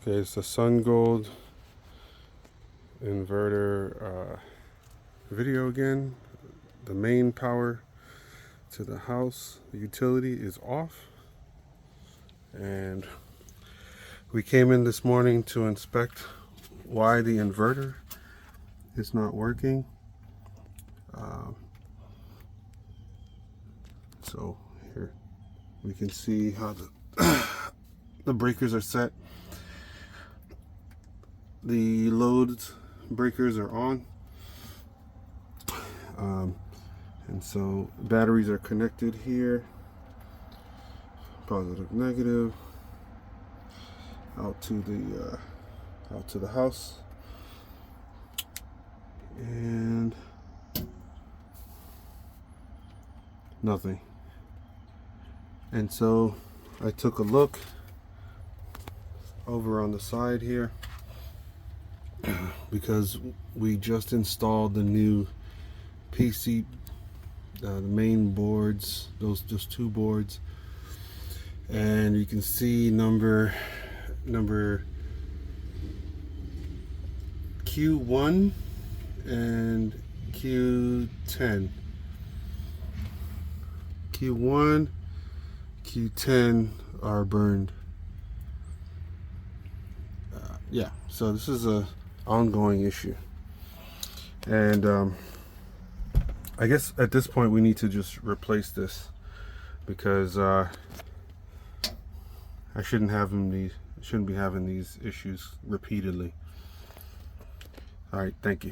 Okay, it's the Sungold inverter video again. The main power to the house, the utility, is off. And we came in this morning to inspect why the inverter is not working. So here we can see how the breakers are set. The load breakers are on, and so batteries are connected here, positive, negative, out to the house, and nothing. And so I took a look over on the side here, because we just installed the new PC, the main boards, those just two boards, and you can see number Q1 and Q10. Q1, Q10 are burned. Yeah, so this is a ongoing issue, and I guess at this point we need to just replace this, because I shouldn't be having these issues repeatedly. All right, thank you.